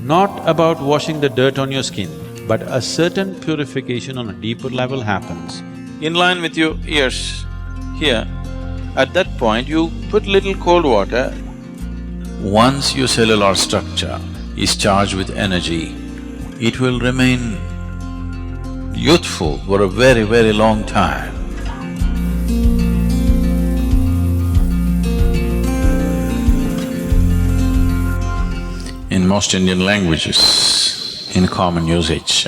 not about washing the dirt on your skin, but a certain purification on a deeper level happens. In line with your ears, here, at that point you put little cold water. Once your cellular structure is charged with energy, it will remain youthful for a very, very long time. In most Indian languages, in common usage,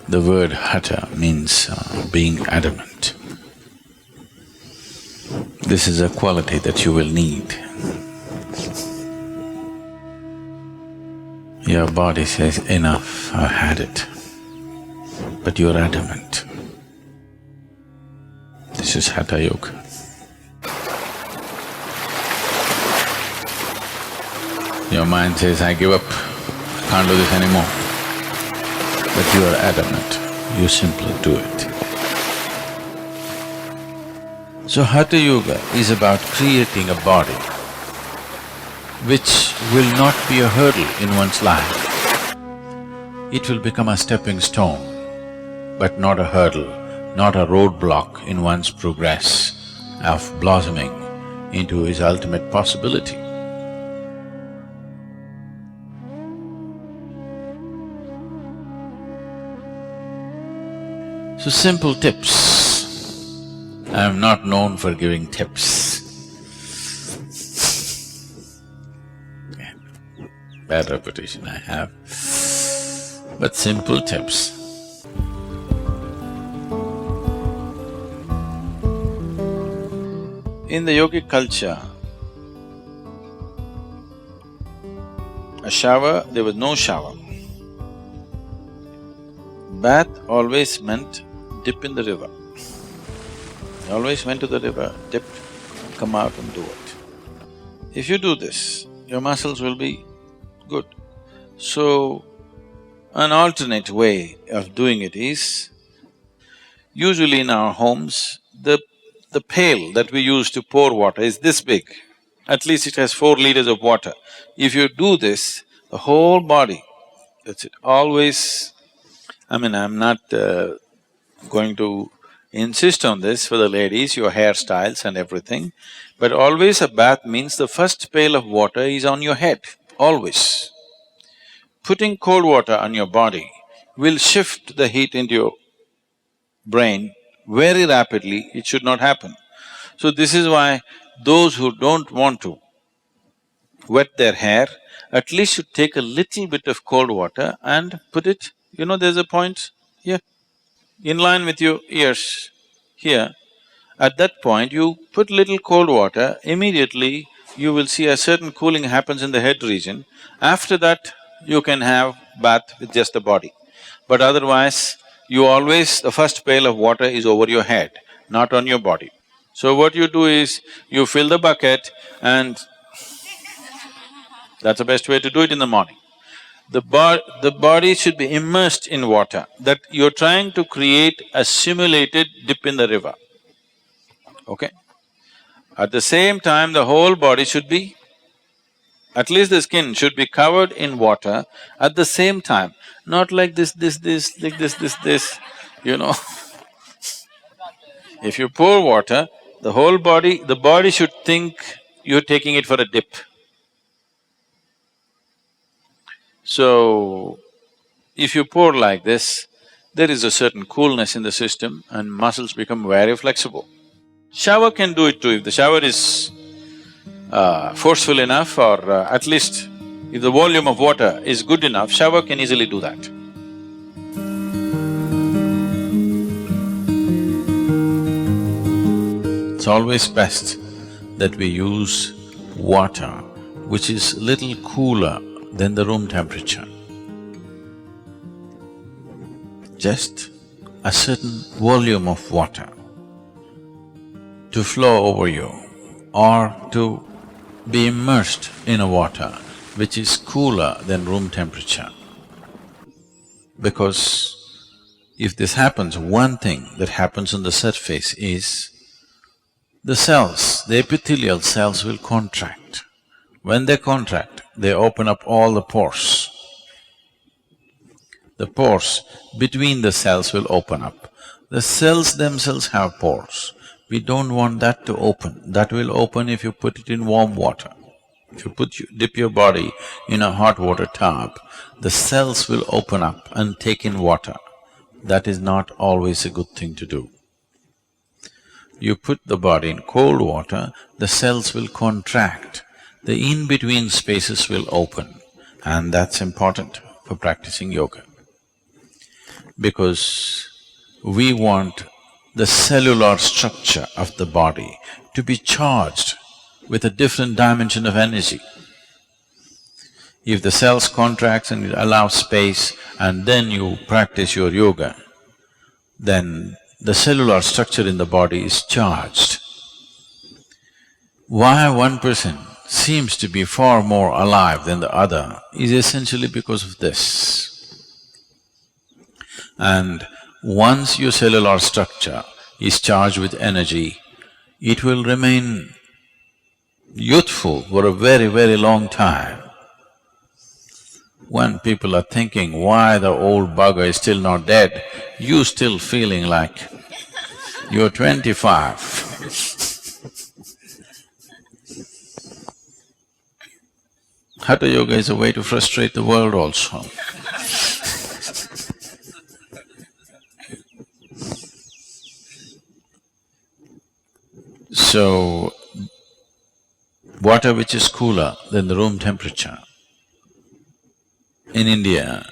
the word hatha means being adamant. This is a quality that you will need. Your body says, enough, I've had it. But you're adamant. This is Hatha Yoga. Your mind says, I give up, I can't do this anymore. But you are adamant, you simply do it. So Hatha Yoga is about creating a body which will not be a hurdle in one's life. It will become a stepping stone, but not a hurdle, not a roadblock in one's progress of blossoming into his ultimate possibility. So simple tips. I am not known for giving tips. Bad reputation I have, but simple tips. In the yogic culture, a shower, there was no shower. Bath always meant dip in the river. They always went to the river, dipped, come out and do it. If you do this, your muscles will be good. So, an alternate way of doing it is, usually in our homes, the pail that we use to pour water is this big. At least it has 4 liters of water. If you do this, the whole body, that's it, always… I'm not going to insist on this for the ladies, your hairstyles and everything, but always a bath means the first pail of water is on your head, always. Putting cold water on your body will shift the heat into your brain very rapidly, it should not happen. So this is why those who don't want to wet their hair, at least should take a little bit of cold water and put it, there's a point here, in line with your ears, here. At that point, you put little cold water, immediately you will see a certain cooling happens in the head region. After that, you can have bath with just the body. But otherwise, the first pail of water is over your head, not on your body. So what you do is, you fill the bucket and that's the best way to do it in the morning. The body should be immersed in water, that you're trying to create a simulated dip in the river, okay? At the same time, the whole body should be, at least the skin should be covered in water at the same time, not like this, like this, If you pour water, the body should think you're taking it for a dip. So, if you pour like this, there is a certain coolness in the system and muscles become very flexible. Shower can do it too, if the shower is forceful enough, or at least if the volume of water is good enough, shower can easily do that. It's always best that we use water which is little cooler than the room temperature. Just a certain volume of water to flow over you, or to be immersed in a water which is cooler than room temperature. Because if this happens, one thing that happens on the surface is the cells, the epithelial cells will contract. When they contract, they open up all the pores. the pores between the cells will open up. The cells themselves have pores. We don't want that to open. That will open if you put it in warm water. If you dip your body in a hot water tub, the cells will open up and take in water. That is not always a good thing to do. You put the body in cold water, the cells will contract, the in-between spaces will open, and that's important for practicing yoga. Because we want the cellular structure of the body to be charged with a different dimension of energy. If the cells contracts and it allows space and then you practice your yoga, then the cellular structure in the body is charged. Why one person seems to be far more alive than the other is essentially because of this. And once your cellular structure is charged with energy, it will remain youthful for a very, very long time. When people are thinking, why the old bugger is still not dead, you still feeling like you're 25. Hatha yoga is a way to frustrate the world also. So, water which is cooler than the room temperature, in India,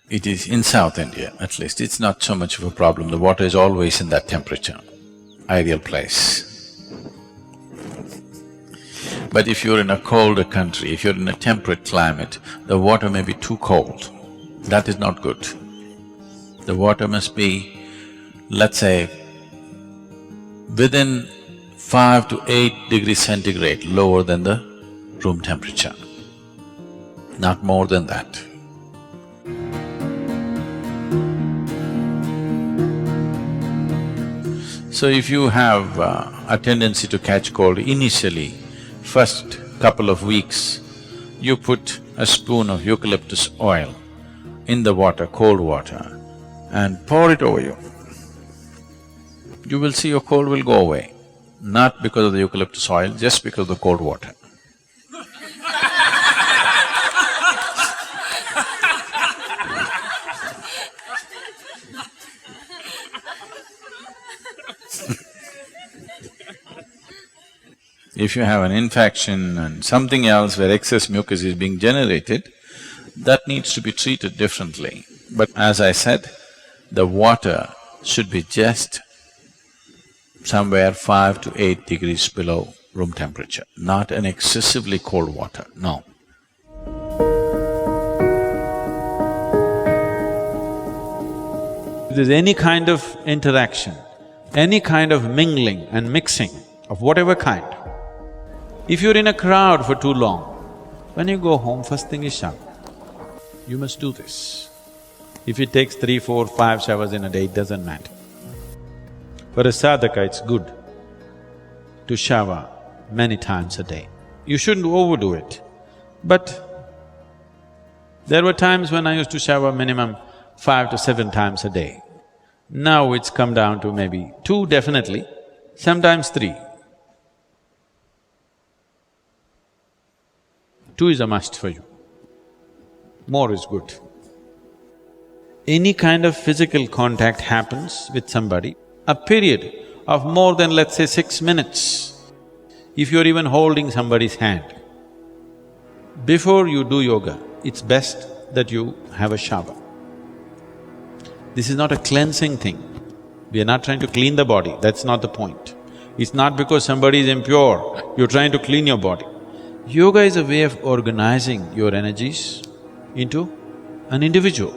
it is in South India at least, it's not so much of a problem, the water is always in that temperature, ideal place. But if you're in a colder country, if you're in a temperate climate, the water may be too cold, that is not good. The water must be, let's say, within 5 to 8 degrees centigrade lower than the room temperature, not more than that. So if you have a tendency to catch cold initially, first couple of weeks, you put a spoon of eucalyptus oil in the water, cold water, and pour it over you. You will see your cold will go away, not because of the eucalyptus oil, just because of the cold water. If you have an infection and something else where excess mucus is being generated, that needs to be treated differently. But as I said, the water should be just somewhere 5 to 8 degrees below room temperature, not an excessively cold water, no. If there's any kind of interaction, any kind of mingling and mixing of whatever kind, if you're in a crowd for too long, when you go home, first thing is shower. You must do this. If it takes 3, 4, 5 showers in a day, it doesn't matter. For a sadhaka, it's good to shower many times a day. You shouldn't overdo it. But there were times when I used to shower minimum 5 to 7 times a day. Now it's come down to maybe 2 definitely, sometimes 3. 2 is a must for you. More is good. Any kind of physical contact happens with somebody, a period of more than, let's say, 6 minutes, if you're even holding somebody's hand, before you do yoga, it's best that you have a shower. This is not a cleansing thing. We are not trying to clean the body, that's not the point. It's not because somebody is impure, you're trying to clean your body. Yoga is a way of organizing your energies into an individual.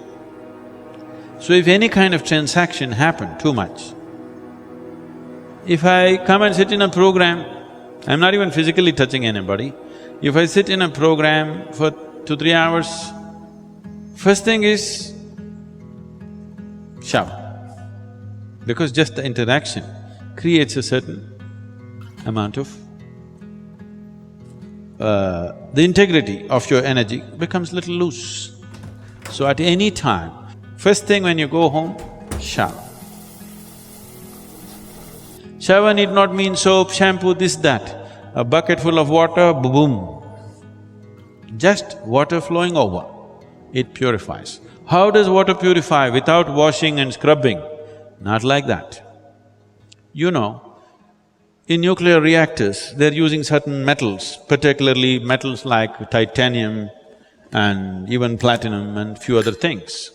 So if any kind of transaction happen too much, if I come and sit in a program, I'm not even physically touching anybody, if I sit in a program for 2-3 hours, first thing is shower. Because just the interaction creates a certain amount of… the integrity of your energy becomes little loose. So at any time, First thing when you go home, shower. Shower need not mean soap, shampoo, this, that. A bucket full of water, boom. Just water flowing over, it purifies. How does water purify without washing and scrubbing? Not like that. You know, in nuclear reactors, they're using certain metals, particularly metals like titanium and even platinum and few other things.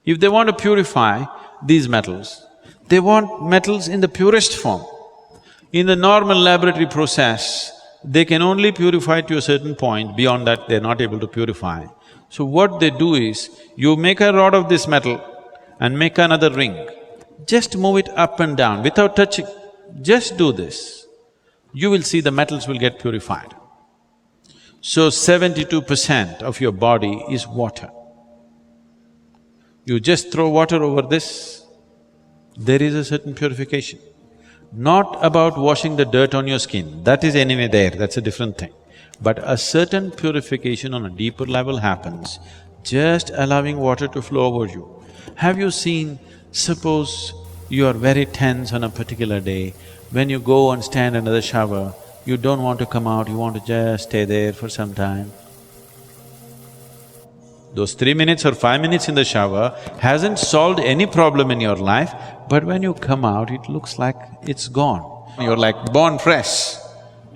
If they want to purify these metals, they want metals in the purest form. In the normal laboratory process, they can only purify to a certain point, beyond that they're not able to purify. So what they do is, you make a rod of this metal and make another ring. Just move it up and down without touching. Just do this. You will see the metals will get purified. So 72% of your body is water. You just throw water over this, there is a certain purification. Not about washing the dirt on your skin, that is anyway there, that's a different thing. But a certain purification on a deeper level happens, just allowing water to flow over you. Have you seen, suppose you are very tense on a particular day, when you go and stand under the shower, you don't want to come out, you want to just stay there for some time. Those 3 minutes or 5 minutes in the shower hasn't solved any problem in your life, but when you come out, it looks like it's gone. You're like born fresh.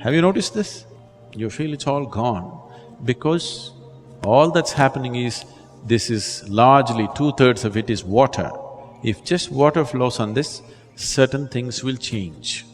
Have you noticed this? You feel it's all gone because all that's happening is, this is largely 2/3 of it is water. If just water flows on this, certain things will change.